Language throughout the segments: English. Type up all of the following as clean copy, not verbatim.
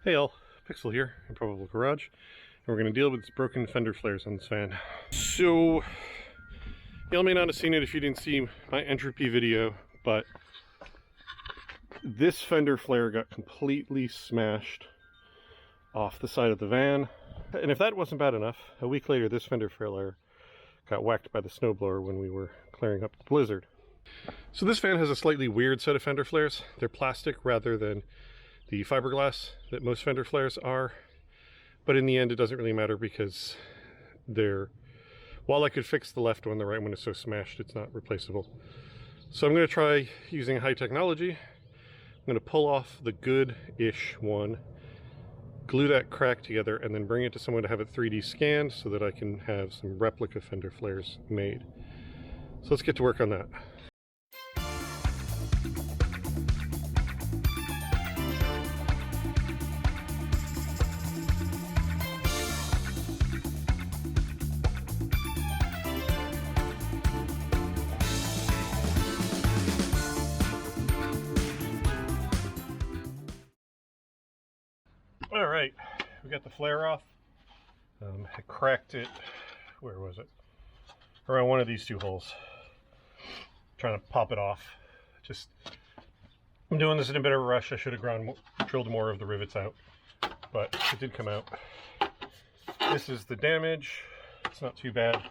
Hey all, Pixel here, Improbable Garage, and we're going to deal with these broken fender flares on this van. So, y'all may not have seen it if you didn't see my entropy video, but this fender flare got completely smashed off the side of the van. And if that wasn't bad enough, a week later this fender flare got whacked by the snowblower when we were clearing up the blizzard. So this van has a slightly weird set of fender flares. They're plastic rather than the fiberglass that most fender flares are, but in the end it doesn't really matter because while I could fix the left one, the right one is so smashed it's not replaceable. So I'm going to try using high technology. I'm going to pull off the good-ish one, glue that crack together, and then bring it to someone to have it 3D scanned so that I can have some replica fender flares made. So let's get to work on that. All right, we got the flare off. I cracked it, where was it? Around one of these two holes. Trying to pop it off. I'm doing this in a bit of a rush. I should have drilled more of the rivets out, but it did come out. This is the damage. It's not too bad.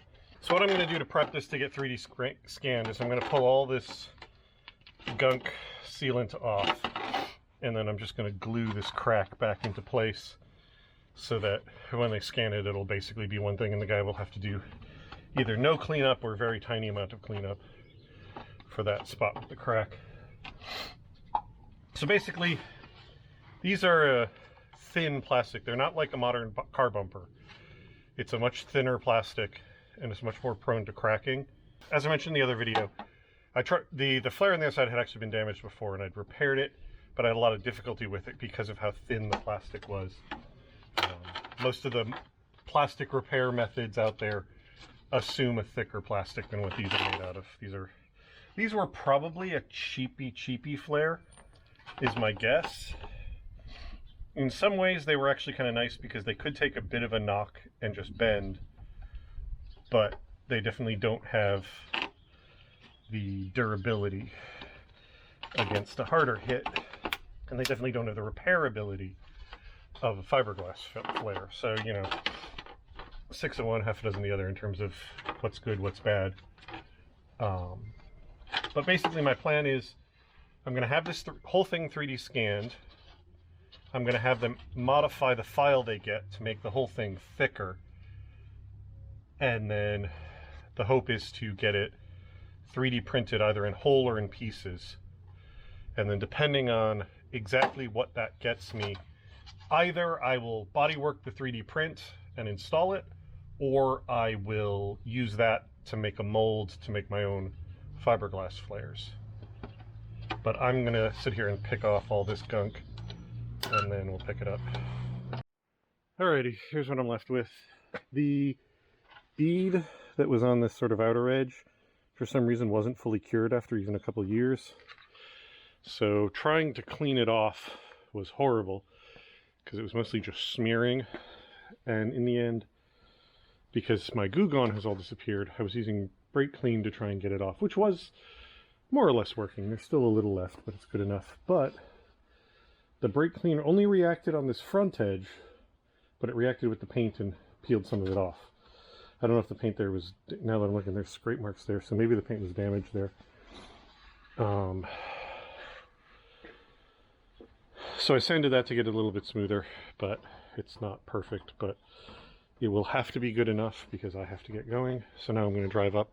So what I'm going to do to prep this to get 3D scanned is I'm going to pull all this gunk sealant off. And then I'm just going to glue this crack back into place so that when they scan it, it'll basically be one thing and the guy will have to do either no cleanup or a very tiny amount of cleanup for that spot with the crack. So basically, these are a thin plastic. They're not like a modern car bumper. It's a much thinner plastic and it's much more prone to cracking. As I mentioned in the other video, the flare on the other side had actually been damaged before and I'd repaired it, but I had a lot of difficulty with it because of how thin the plastic was. Most of the plastic repair methods out there assume a thicker plastic than what these are made out of. These were probably a cheapy flare, is my guess. In some ways they were actually kind of nice because they could take a bit of a knock and just bend, but they definitely don't have the durability against a harder hit. And they definitely don't have the repairability of a fiberglass flare. So, you know, 6 of one, half a dozen the other in terms of what's good, what's bad. But basically my plan is I'm going to have this whole thing 3D scanned. I'm going to have them modify the file they get to make the whole thing thicker. And then the hope is to get it 3D printed either in whole or in pieces. And then depending on exactly what that gets me, either I will bodywork the 3D print and install it, or I will use that to make a mold to make my own fiberglass flares. But I'm gonna sit here and pick off all this gunk and then we'll pick it up. Alrighty, here's what I'm left with. The bead that was on this sort of outer edge for some reason wasn't fully cured after even a couple years. So trying to clean it off was horrible because it was mostly just smearing, and in the end, because my Goo Gone has all disappeared, I was using brake clean to try and get it off, which was more or less working. There's still a little left, but it's good enough. But the brake clean only reacted on this front edge, but it reacted with the paint and peeled some of it off. I don't know if the paint there was, now that I'm looking, there's scrape marks there, so maybe the paint was damaged there. So I sanded that to get it a little bit smoother, but it's not perfect, but it will have to be good enough because I have to get going. So now I'm going to drive up,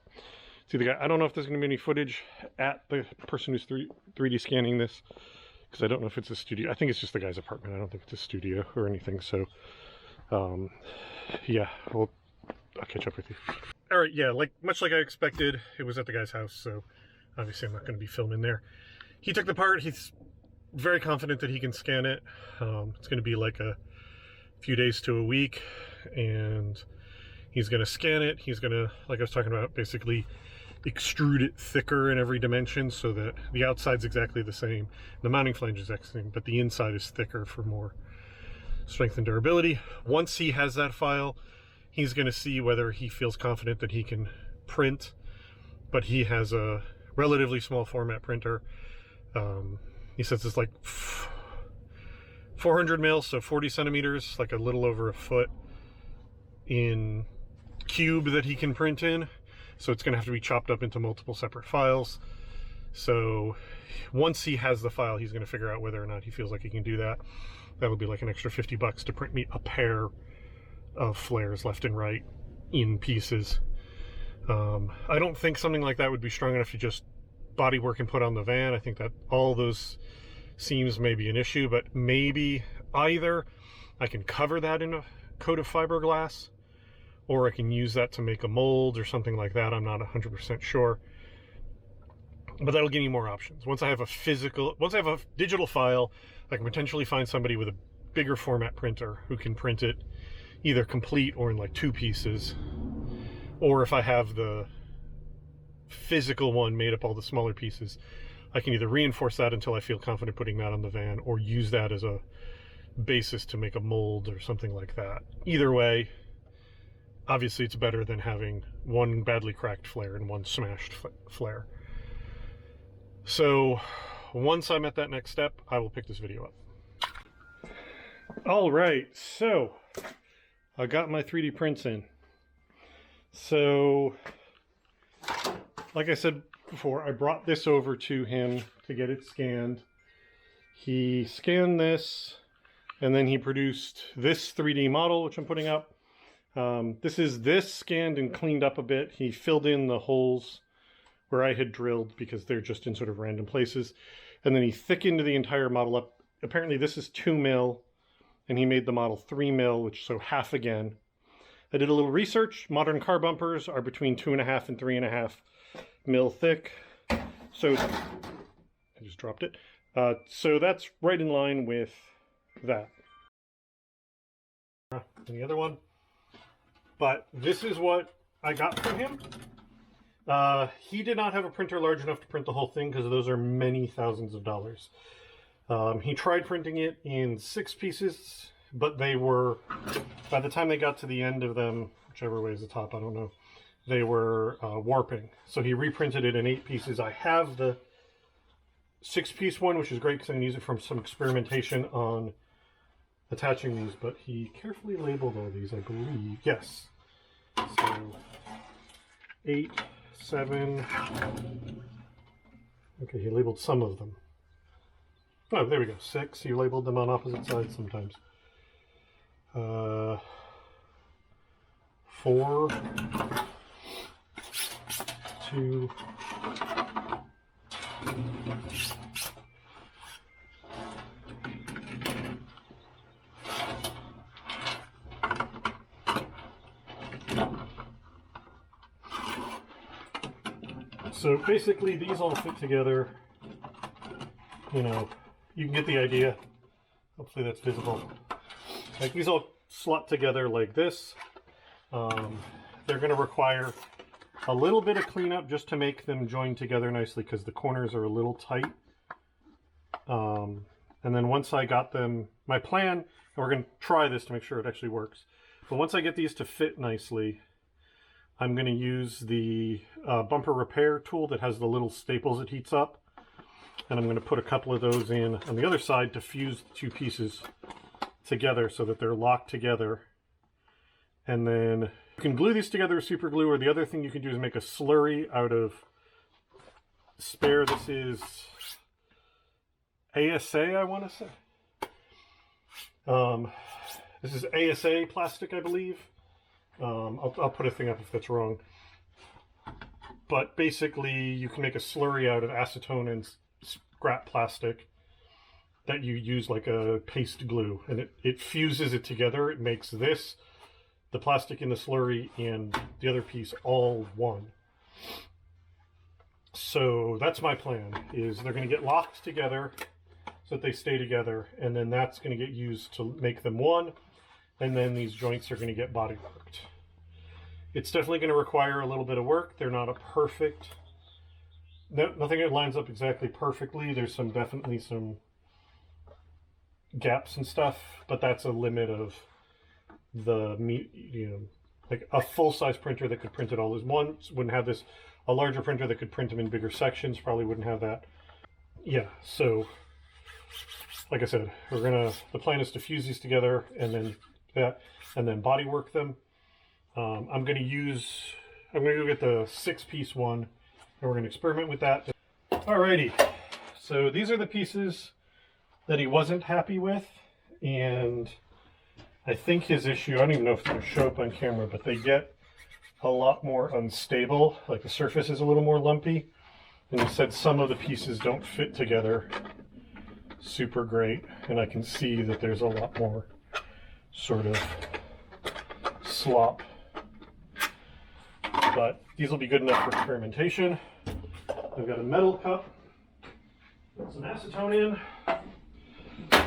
see the guy. I don't know if there's going to be any footage at the person who's 3D scanning this, because I don't know if it's a studio. I think it's just the guy's apartment. I don't think it's a studio or anything. So yeah, I'll catch up with you. All right, yeah, much like I expected, it was at the guy's house, so obviously I'm not going to be filming there. He took the part. He's very confident that he can scan it. It's going to be like a few days to a week, and he's going to scan it. He's going to, like I was talking about, basically extrude it thicker in every dimension so that the outside's exactly the same. The mounting flange is exactly the same, but the inside is thicker for more strength and durability. Once he has that file, he's going to see whether he feels confident that he can print, but he has a relatively small format printer. He says it's like 400 mils, so 40 centimeters, like a little over a foot in cube that he can print in. So it's going to have to be chopped up into multiple separate files. So once he has the file, he's going to figure out whether or not he feels like he can do that. That'll be like an extra $50 to print me a pair of flares left and right in pieces. I don't think something like that would be strong enough to just bodywork and put on the van. I think that all those seams may be an issue, but maybe either I can cover that in a coat of fiberglass, or I can use that to make a mold or something like that. I'm not 100% sure, but that'll give me more options. Once I have a digital file, I can potentially find somebody with a bigger format printer who can print it either complete or in like 2 pieces. Or if I have the physical one made up all the smaller pieces, I can either reinforce that until I feel confident putting that on the van, or use that as a basis to make a mold or something like that. Either way, obviously it's better than having one badly cracked flare and one smashed flare. So once I'm at that next step, I will pick this video up. All right, so I got my 3D prints in. So, like I said before, I brought this over to him to get it scanned. He scanned this, and then he produced this 3D model, which I'm putting up. This scanned and cleaned up a bit. He filled in the holes where I had drilled because they're just in sort of random places. And then he thickened the entire model up. Apparently this is 2 mil, and he made the model 3 mil, which so half again. I did a little research. Modern car bumpers are between 2.5 and 3.5 mil thick. So I just dropped it. So that's right in line with that. And the other one. But this is what I got from him. He did not have a printer large enough to print the whole thing because those are many thousands of dollars. He tried printing it in 6 pieces, but they were, by the time they got to the end of them, whichever way is the top, I don't know, they were warping. So he reprinted it in 8 pieces. I have the 6-piece one, which is great because I can use it from some experimentation on attaching these, but he carefully labeled all these, I believe. Yes. So 8, 7. Okay, he labeled some of them. Oh, there we go. 6. He labeled them on opposite sides sometimes. 4, 2, so basically these all fit together. You know, you can get the idea. Hopefully that's visible. Like these all slot together like this. They're going to require a little bit of cleanup just to make them join together nicely because the corners are a little tight. And then once I got them, my plan, and we're going to try this to make sure it actually works, but once I get these to fit nicely, I'm going to use the bumper repair tool that has the little staples it heats up, and I'm going to put a couple of those in on the other side to fuse the 2 pieces together so that they're locked together. And then you can glue these together with super glue, or the other thing you can do is make a slurry out of spare. This is ASA, I want to say. This is ASA plastic, I believe. I'll put a thing up if that's wrong. But basically, you can make a slurry out of acetone and scrap plastic that you use like a paste glue, and it fuses it together. It makes this, the plastic in the slurry, and the other piece all one. So that's my plan, is they're going to get locked together so that they stay together, and then that's going to get used to make them one, and then these joints are going to get body worked. It's definitely going to require a little bit of work. They're not a perfect, nothing that lines up exactly perfectly. There's definitely some gaps and stuff, but that's a limit of the, you know, like a full-size printer that could print it all as one wouldn't have this. A larger printer that could print them in bigger sections probably wouldn't have that. Yeah, so like I said, the plan is to fuse these together and then body work them. I'm gonna go get the 6-piece one, and we're gonna experiment with that. Alrighty, so these are the pieces that he wasn't happy with, and I think his issue, I don't even know if it's gonna show up on camera, but they get a lot more unstable, like the surface is a little more lumpy, and he said some of the pieces don't fit together super great, and I can see that there's a lot more sort of slop, but these will be good enough for experimentation. I've got a metal cup, some acetone in,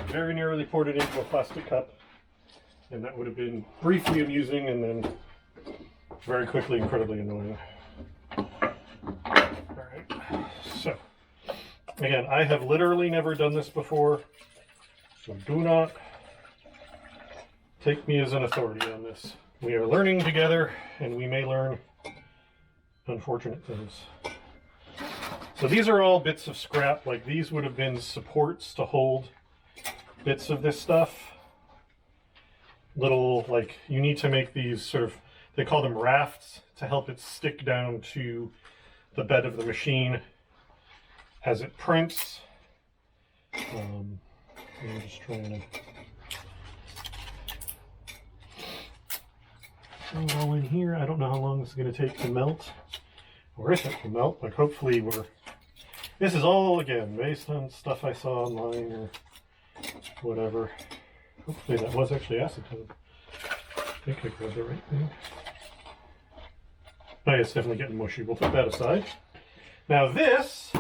very nearly poured it into a plastic cup, and that would have been briefly amusing and then very quickly incredibly annoying. Alright, so again, I have literally never done this before, so do not take me as an authority on this. We are learning together, and we may learn unfortunate things. So these are all bits of scrap. Like, these would have been supports to hold bits of this stuff. Little, like, you need to make these sort of, they call them rafts, to help it stick down to the bed of the machine as it prints. I'm just trying to throw it all in here. I don't know how long this is going to take to melt, or if it will melt. Like, hopefully this is all, again, based on stuff I saw online or whatever. Hopefully that was actually acetone. I think I grabbed the right thing. Oh, yeah, it's definitely getting mushy. We'll put that aside. Now this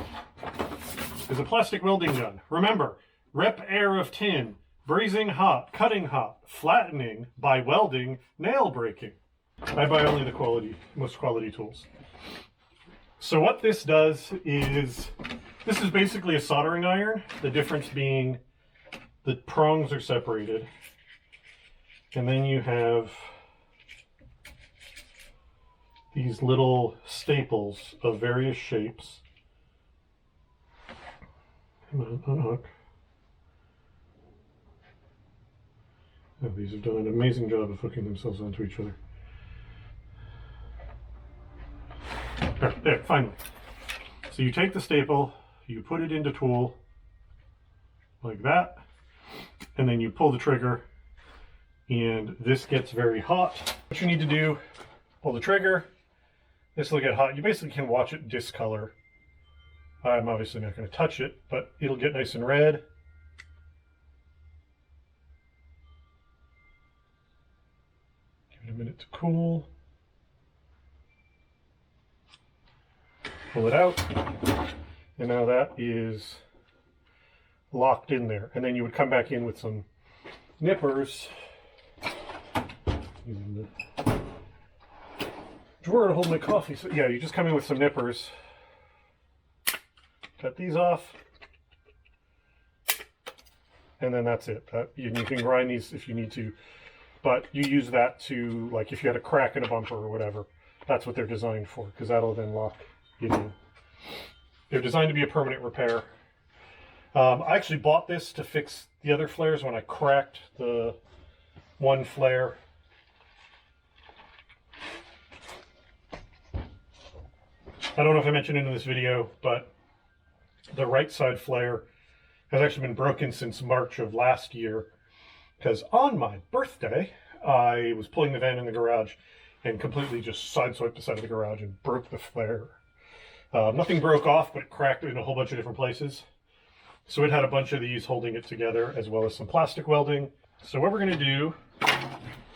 is a plastic welding gun. Remember, rep air of tin, brazing hot, cutting hot, flattening by welding, nail breaking. I buy only the most quality tools. So what this does is, this is basically a soldering iron. The difference being the prongs are separated. And then you have these little staples of various shapes. Come on, unhook. Oh, these have done an amazing job of hooking themselves onto each other. Right, there, finally. So you take the staple, you put it into tool, like that, and then you pull the trigger, and this gets very hot. What you need to do, pull the trigger, this will get hot. You basically can watch it discolor. I'm obviously not going to touch it, but it'll get nice and red. Give it a minute to cool. Pull it out, and now that is locked in there. And then you would come back in with some nippers, using the drawer to hold my coffee. So yeah, you just come in with some nippers, cut these off, and then that's it. You can grind these if you need to, but you use that to, like, if you had a crack in a bumper or whatever, that's what they're designed for, because that'll then lock it in. They're designed to be a permanent repair. I actually bought this to fix the other flares when I cracked the one flare. I don't know if I mentioned in this video, but the right side flare has actually been broken since March of last year, because on my birthday, I was pulling the van in the garage and completely just sideswiped the side of the garage and broke the flare. Nothing broke off, but it cracked in a whole bunch of different places. So it had a bunch of these holding it together, as well as some plastic welding. So what we're going to do,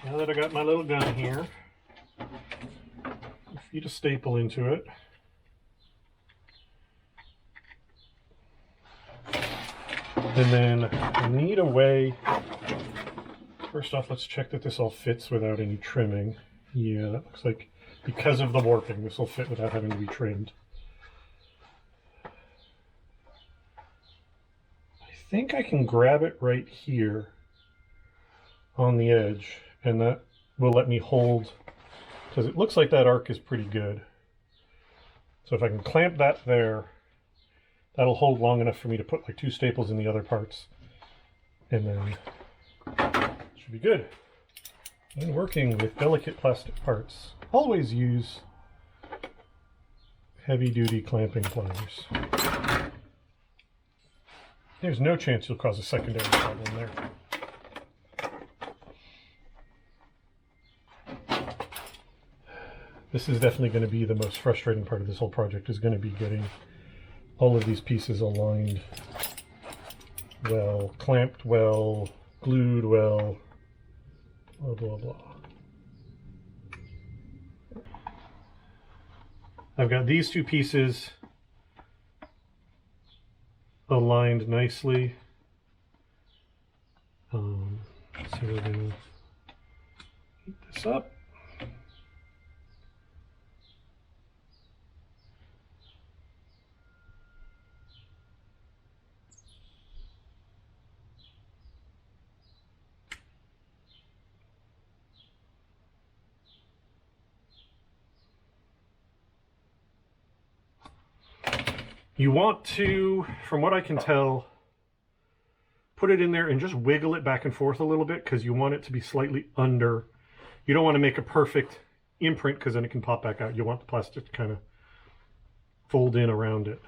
now that I got my little gun here, feed a staple into it. And then I need a way, first off, let's check that this all fits without any trimming. Yeah, that looks like, because of the warping, this will fit without having to be trimmed. I think I can grab it right here on the edge, and that will let me hold, because it looks like that arc is pretty good. So if I can clamp that there, that'll hold long enough for me to put like 2 staples in the other parts, and then it should be good. When working with delicate plastic parts, always use heavy-duty clamping pliers. There's no chance you'll cause a secondary problem there. This is definitely going to be the most frustrating part of this whole project, is going to be getting all of these pieces aligned well, clamped well, glued well, blah, blah, blah. I've got these 2 pieces aligned nicely. So we're going to heat this up. You want to, from what I can tell, put it in there and just wiggle it back and forth a little bit, because you want it to be slightly under. You don't want to make a perfect imprint, because then it can pop back out. You want the plastic to kind of fold in around it.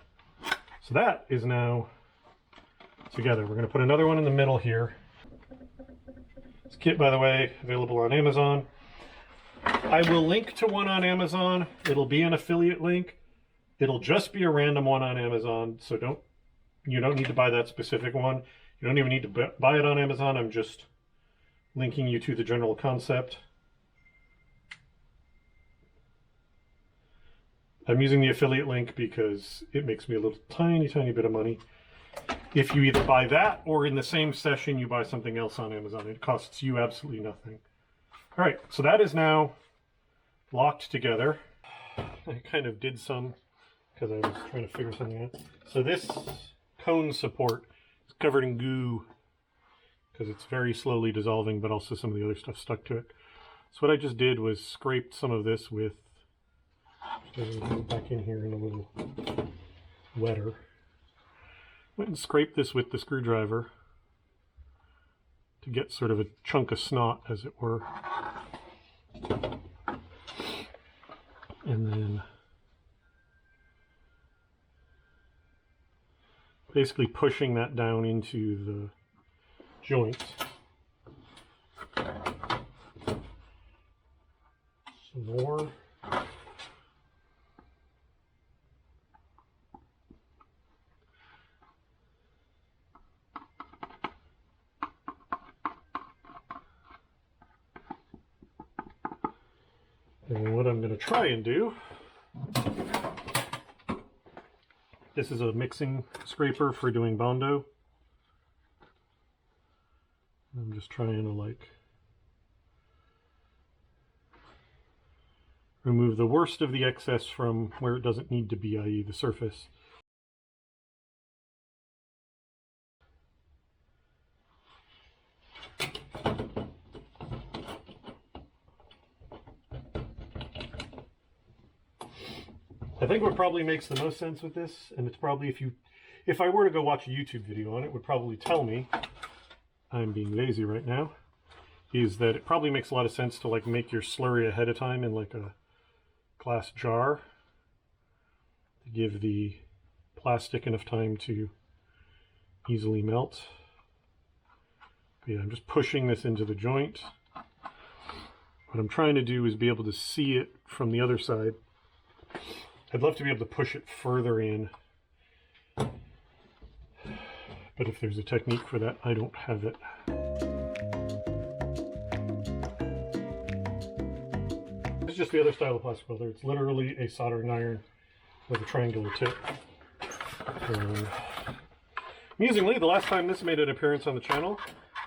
So that is now together. We're going to put another one in the middle here. This kit, by the way, available on Amazon. I will link to one on Amazon. It'll be an affiliate link. It'll just be a random one on Amazon, so you don't need to buy that specific one. You don't even need to buy it on Amazon. I'm just linking you to the general concept. I'm using the affiliate link because it makes me a little tiny bit of money. If you either buy that or in the same session you buy something else on Amazon, it costs you absolutely nothing. All right, so that is now locked together. I kind of did some because I was trying to figure something out. So this cone support is covered in goo because it's very slowly dissolving, but also some of the other stuff stuck to it. So what I just did was scraped some of this with, back in here in a little wetter. Went and scraped this with the screwdriver to get sort of a chunk of snot, as it were. And then basically pushing that down into the joint. Some more. And what I'm going to try and do, this is a mixing scraper for doing Bondo. I'm just trying to remove the worst of the excess from where it doesn't need to be, i.e. the surface. I think what probably makes the most sense with this, and it's probably if I were to go watch a YouTube video on it, would probably tell me, I'm being lazy right now, is that it probably makes a lot of sense to make your slurry ahead of time in like a glass jar to give the plastic enough time to easily melt. But yeah, I'm just pushing this into the joint. What I'm trying to do is be able to see it from the other side. I'd love to be able to push it further in, but if there's a technique for that, I don't have it. This is just the other style of plastic welder. It's literally a soldering iron with a triangular tip. Amusingly, the last time this made an appearance on the channel,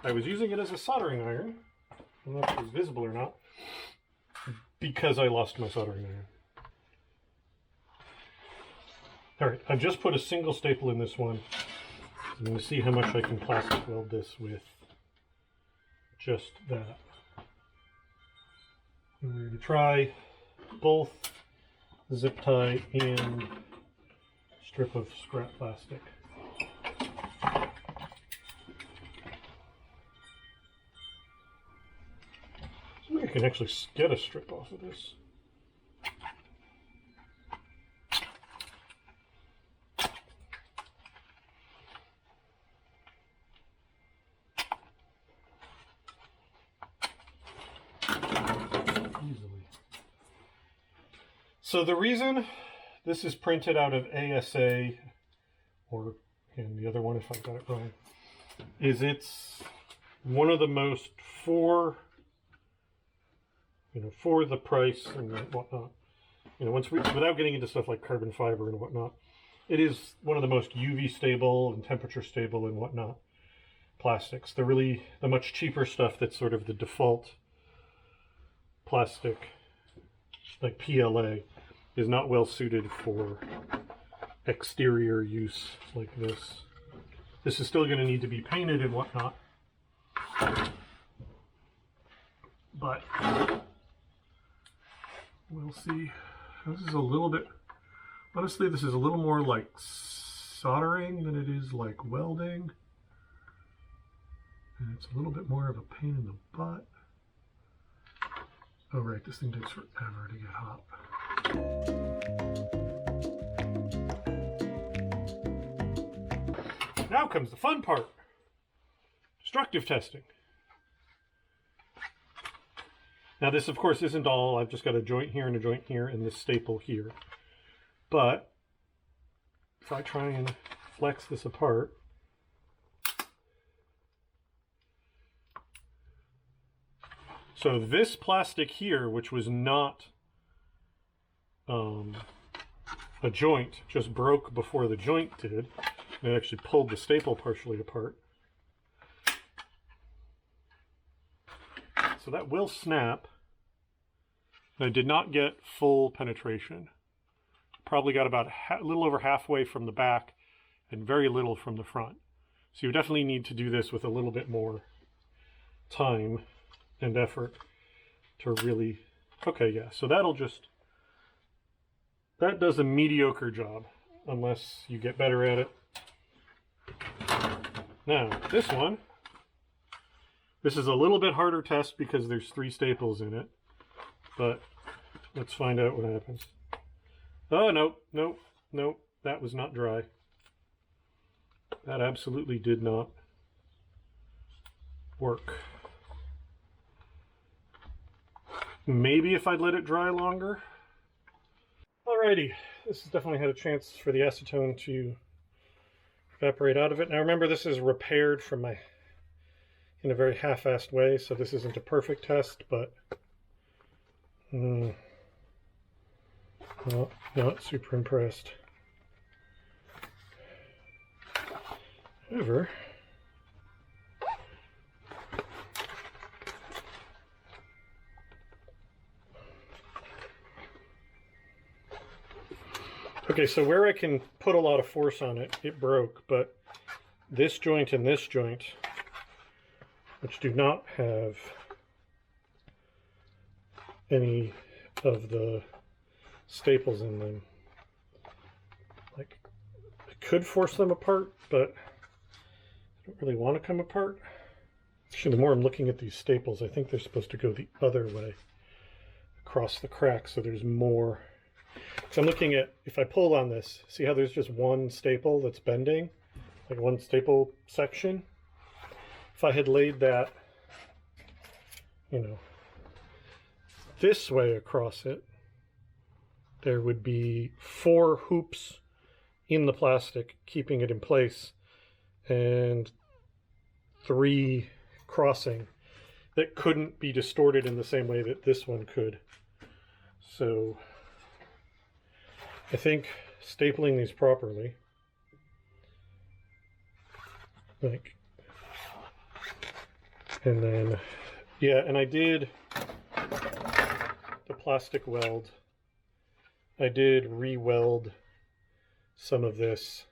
I was using it as a soldering iron. I don't know if it was visible or not, because I lost my soldering iron. All right, I've just put a single staple in this one I'm going to see how much I can plastic weld this with just that. And we're going to try both zip tie and strip of scrap plastic. So I can actually get a strip off of this. So the reason this is printed out of ASA, or in the other one if I got it wrong, is it's one of the most for the price and whatnot. Without getting into stuff like carbon fiber and whatnot, it is one of the most UV stable and temperature stable and whatnot plastics. They're really the much cheaper stuff that's sort of the default plastic, like PLA, is not well suited for exterior use like this. This is still going to need to be painted and whatnot, but we'll see. This is a little bit, honestly, this is a little more like soldering than it is like welding, and it's a little bit more of a pain in the butt. Oh right, this thing takes forever to get hot. Now comes the fun part. Destructive testing. Now this of course isn't all. I've just got a joint here and a joint here and this staple here. But if I try and flex this apart, so this plastic here, which was not a joint, just broke before the joint did. And it actually pulled the staple partially apart. So that will snap. And I did not get full penetration. Probably got about a little over halfway from the back and very little from the front. So you definitely need to do this with a little bit more time and effort to really... Okay, yeah, so that does a mediocre job unless you get better at it. Now, this one, this is a little bit harder test because there's 3 staples in it, but let's find out what happens. Oh, nope, that was not dry. That absolutely did not work. Maybe if I'd let it dry longer. Alrighty, this has definitely had a chance for the acetone to evaporate out of it. Now remember, this is repaired from in a very half-assed way, so this isn't a perfect test, but well, not super impressed. However, okay, so where I can put a lot of force on it, it broke, but this joint and this joint, which do not have any of the staples in them, like, I could force them apart, but I don't really want to come apart. Actually, the more I'm looking at these staples, I think they're supposed to go the other way, across the crack, so there's more. So I'm looking at, if I pull on this, see how there's just one staple that's bending? Like one staple section? If I had laid that, this way across it, there would be 4 hoops in the plastic keeping it in place and 3 crossing that couldn't be distorted in the same way that this one could. So I think stapling these properly, and then, yeah, and I did the plastic weld. I did re-weld some of this.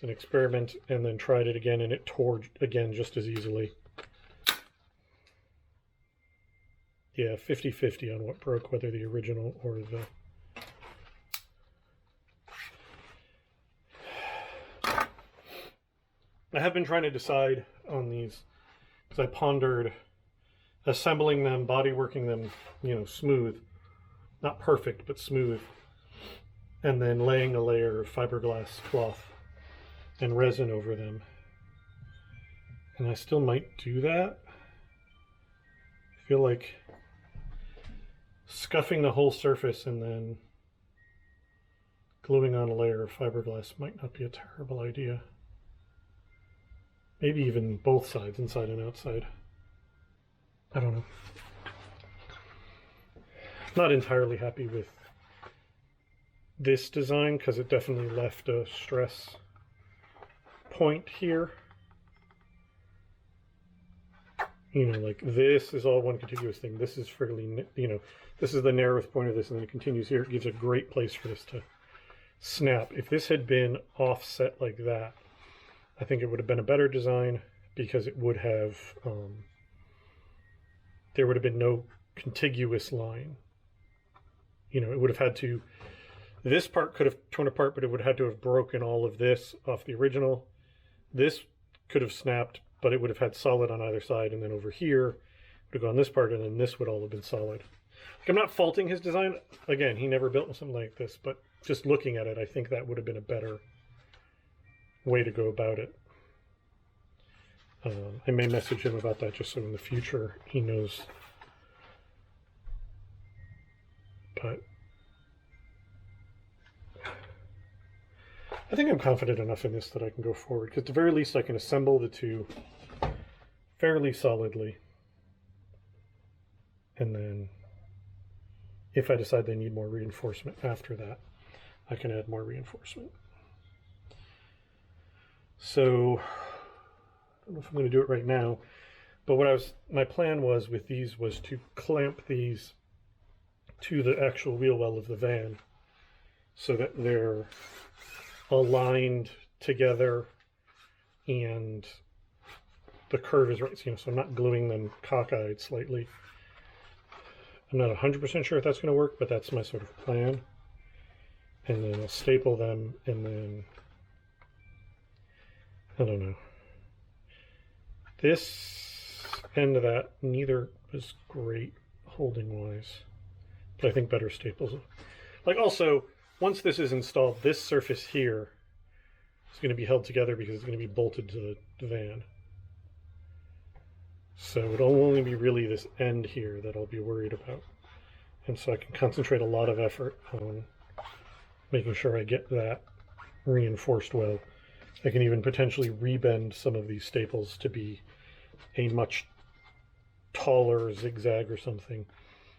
So an experiment, and then tried it again, and it tore again just as easily. Yeah, 50-50 on what broke, whether the original or the... I have been trying to decide on these, because I pondered assembling them, bodyworking them, you know, smooth. Not perfect, but smooth. And then laying a layer of fiberglass cloth and resin over them. And I still might do that. I feel like scuffing the whole surface and then gluing on a layer of fiberglass might not be a terrible idea. Maybe even both sides, inside and outside. I don't know. Not entirely happy with this design because it definitely left a stress point here. You know, like this is all one contiguous thing. This is fairly, you know, this is the narrowest point of this, and then it continues here. It gives a great place for this to snap. If this had been offset like that, I think it would have been a better design, because it would have, there would have been no contiguous line. You know, it would have had to, this part could have torn apart, but it would have had to have broken all of this off the original. This could have snapped, but it would have had solid on either side, and then over here would have gone this part, and then this would all have been solid. Like, I'm not faulting his design. Again, he never built something like this, but just looking at it, I think that would have been a better way to go about it. I may message him about that just so in the future he knows. But I think I'm confident enough in this that I can go forward, because at the very least I can assemble the two fairly solidly, and then if I decide they need more reinforcement after that, I can add more reinforcement. So I don't know if I'm going to do it right now, but my plan was with these was to clamp these to the actual wheel well of the van so that they're aligned together and the curve is right, you know, so I'm not gluing them cockeyed slightly. I'm not 100% sure if that's going to work, but that's my sort of plan. And then I'll staple them, and then I don't know. This end of that, neither was great holding wise, but I think better staples. Like, also, once this is installed, this surface here is going to be held together because it's going to be bolted to the van. So it'll only be really this end here that I'll be worried about. And so I can concentrate a lot of effort on making sure I get that reinforced well. I can even potentially rebend some of these staples to be a much taller zigzag or something,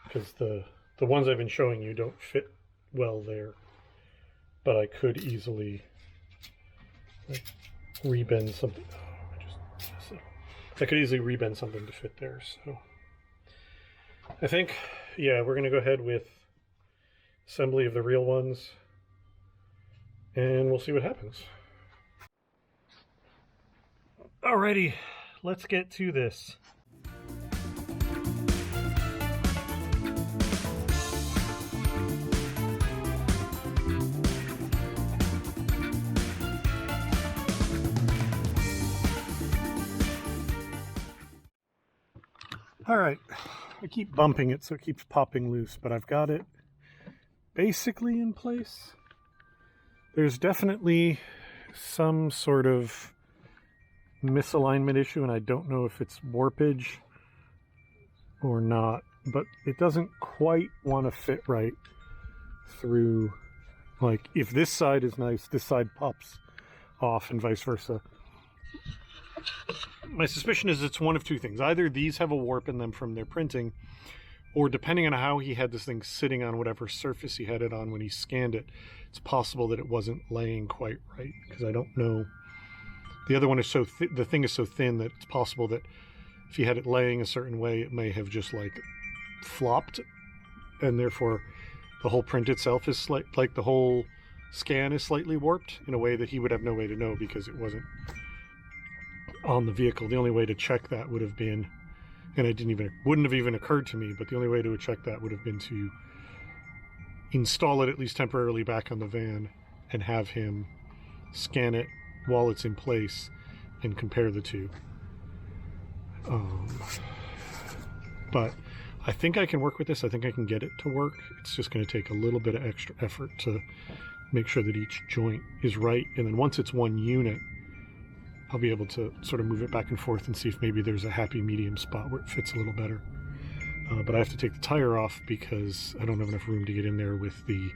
because the ones I've been showing you don't fit well there. But I could easily rebend something. Oh, I could easily rebend something to fit there. So I think, yeah, we're going to go ahead with assembly of the real ones, and we'll see what happens. Alrighty, let's get to this. Alright, I keep bumping it so it keeps popping loose, but I've got it basically in place. There's definitely some sort of misalignment issue, and I don't know if it's warpage or not, but it doesn't quite want to fit right through. Like, if this side is nice, this side pops off, and vice versa. My suspicion is it's one of two things. Either these have a warp in them from their printing, or depending on how he had this thing sitting on whatever surface he had it on when he scanned it, it's possible that it wasn't laying quite right, because I don't know. The other one is so the thing is so thin that it's possible that if he had it laying a certain way, it may have just like flopped, and therefore the whole print itself is like the whole scan is slightly warped in a way that he would have no way to know because it wasn't on the vehicle. The only way to check that would have been, and wouldn't have even occurred to me, but the only way to check that would have been to install it at least temporarily back on the van and have him scan it while it's in place and compare the two. But I think I can work with this. I think I can get it to work. It's just going to take a little bit of extra effort to make sure that each joint is right. And then once it's one unit, I'll be able to sort of move it back and forth and see if maybe there's a happy medium spot where it fits a little better. But I have to take the tire off because I don't have enough room to get in there with the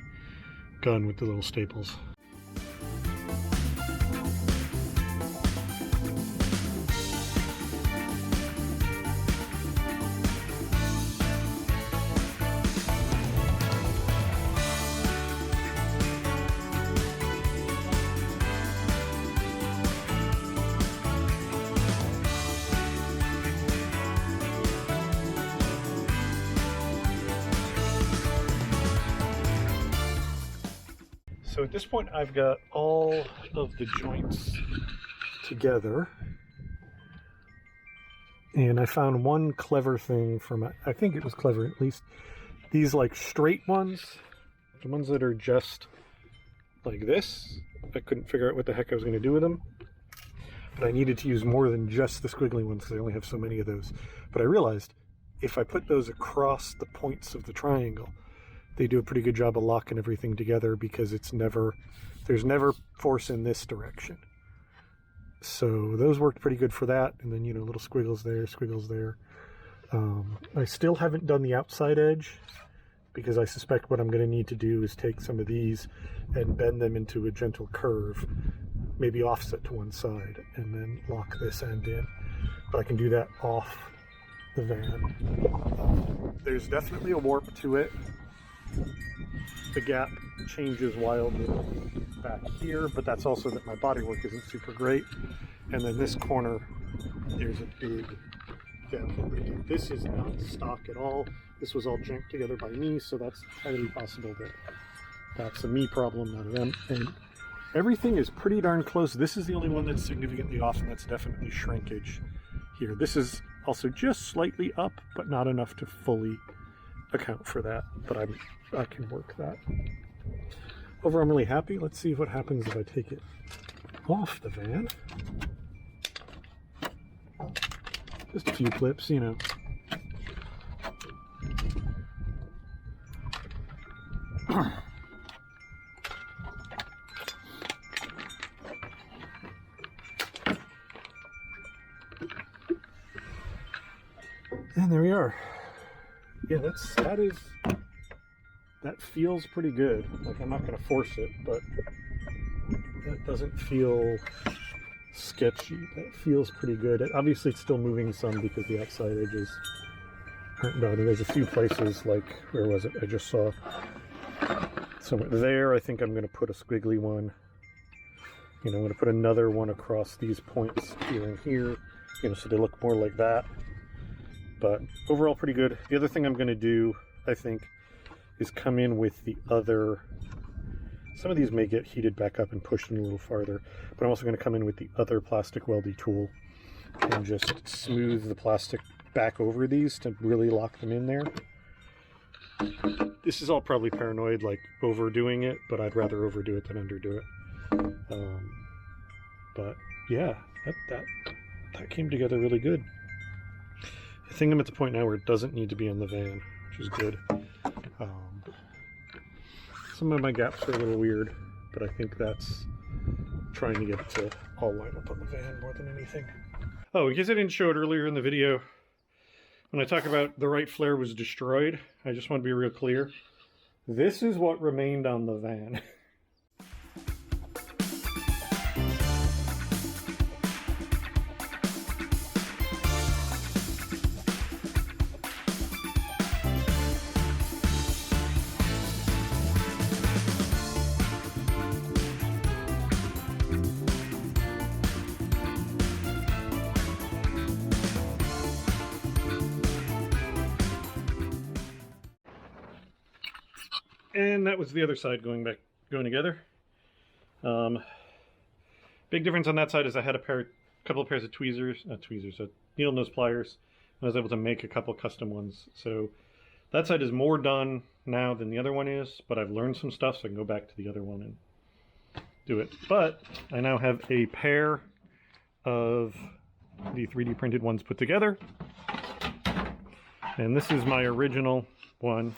gun with the little staples. So at this point, I've got all of the joints together, and I found one clever thing I think it was clever at least, these like straight ones, the ones that are just like this. I couldn't figure out what the heck I was going to do with them, but I needed to use more than just the squiggly ones because I only have so many of those. But I realized if I put those across the points of the triangle, they do a pretty good job of locking everything together because there's never force in this direction. So those worked pretty good for that. And then, you know, little squiggles there, squiggles there. I still haven't done the outside edge because I suspect what I'm going to need to do is take some of these and bend them into a gentle curve, maybe offset to one side, and then lock this end in. But I can do that off the van. There's definitely a warp to it. The gap changes wildly back here, but that's also that my bodywork isn't super great. And then this corner, there's a big gap over here. This is not stock at all. This was all janked together by me, so that's highly possible that that's a me problem, not a them. And everything is pretty darn close. This is the only one that's significantly off, and that's definitely shrinkage here. This is also just slightly up, but not enough to fully account for that, but I can work that. Overall, I'm really happy. Let's see what happens if I take it off the van. Just a few clips, you know. And there we are. Yeah, that feels pretty good. Like, I'm not going to force it, but that doesn't feel sketchy. That feels pretty good. Obviously, it's still moving some because the outside edges aren't done. And there's a few places, like, where was it? I just saw somewhere there. I think I'm going to put a squiggly one. You know, I'm going to put another one across these points here and here, you know, so they look more like that. But overall, pretty good. The other thing I'm going to do, I think, is come in with the other. Some of these may get heated back up and pushed in a little farther, but I'm also going to come in with the other plastic weldy tool and just smooth the plastic back over these to really lock them in there. This is all probably paranoid, like overdoing it, but I'd rather overdo it than underdo it. But yeah, that came together really good. I think I'm at the point now where it doesn't need to be on the van, which is good. Some of my gaps are a little weird, but I think that's trying to get it to all line up on the van more than anything. Oh, in case I didn't show it earlier in the video, when I talk about the right flare was destroyed, I just want to be real clear. This is what remained on the van. And that was the other side going together. Big difference on that side is I had a couple of pairs of needle nose pliers, and I was able to make a couple custom ones. So that side is more done now than the other one is, but I've learned some stuff, so I can go back to the other one and do it. But I now have a pair of the 3D printed ones put together, and this is my original one.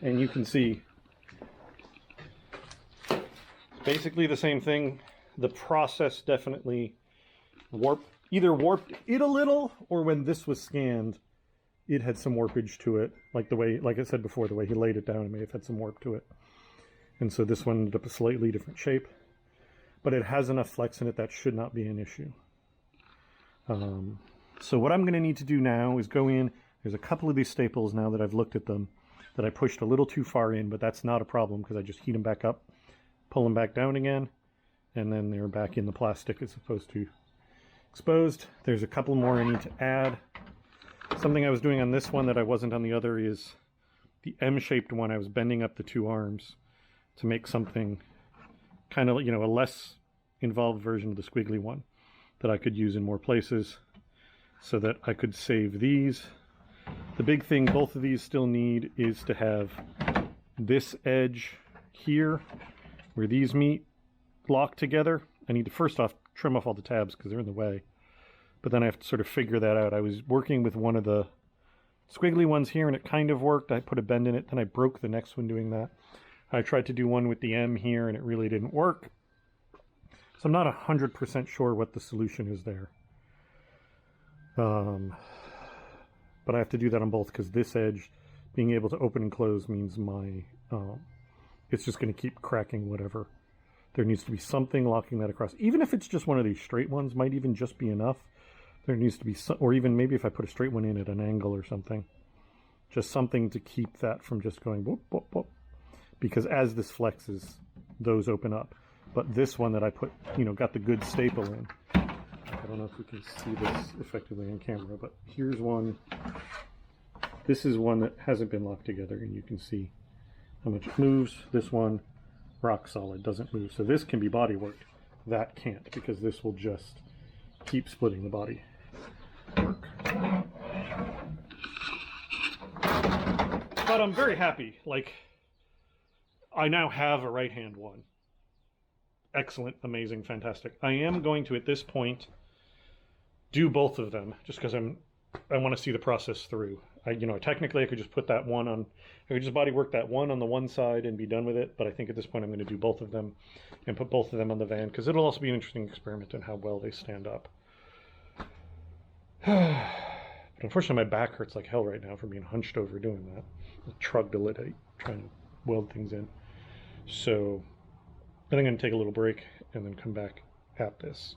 And you can see basically the same thing. The process definitely either warped it a little, or when this was scanned, it had some warpage to it. Like I said before, the way he laid it down, it may have had some warp to it. And so this one ended up a slightly different shape, but it has enough flex in it that should not be an issue. So what I'm going to need to do now is go in. There's a couple of these staples now that I've looked at them that I pushed a little too far in, but that's not a problem because I just heat them back up, pull them back down again, and then they're back in the plastic as opposed to exposed. There's a couple more I need to add. Something I was doing on this one that I wasn't on the other is the M-shaped one. I was bending up the two arms to make something kind of, a less involved version of the squiggly one that I could use in more places so that I could save these. The big thing both of these still need is to have this edge here where these meet locked together. I need to first off trim off all the tabs because they're in the way, but then I have to sort of figure that out. I was working with one of the squiggly ones here and it kind of worked. I put a bend in it, then I broke the next one doing that. I tried to do one with the M here and it really didn't work. So I'm not 100% sure what the solution is there. But I have to do that on both because this edge being able to open and close means it's just going to keep cracking whatever. There needs to be something locking that across. Even if it's just one of these straight ones, might even just be enough. There needs to be some, or even maybe if I put a straight one in at an angle or something. Just something to keep that from just going whoop, whoop, whoop. Because as this flexes, those open up. But this one that I put, got the good staple in. I don't know if we can see this effectively on camera, but here's one. This is one that hasn't been locked together, and you can see how much it moves. This one, rock solid, doesn't move. So this can be body work. That can't, because this will just keep splitting the body work. But I'm very happy. I now have a right-hand one. Excellent, amazing, fantastic. I am going to, at this point, do both of them, just because I want to see the process through. Technically I could just put that one on, I could just body work that one on the one side and be done with it, but I think at this point I'm going to do both of them and put both of them on the van, because it'll also be an interesting experiment in how well they stand up. But unfortunately my back hurts like hell right now from being hunched over doing that. Troglodyte, trying to weld things in. So I think I'm going to take a little break and then come back at this.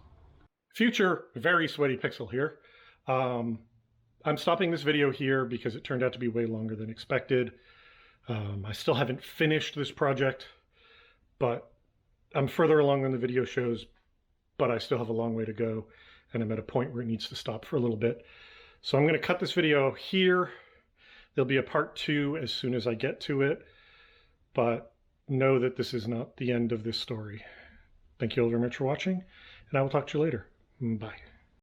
Future very sweaty pixel here. I'm stopping this video here because it turned out to be way longer than expected. I still haven't finished this project, but I'm further along than the video shows, but I still have a long way to go, and I'm at a point where it needs to stop for a little bit. So I'm going to cut this video here. There'll be a part 2 as soon as I get to it, but know that this is not the end of this story. Thank you all very much for watching, and I will talk to you later. Bye.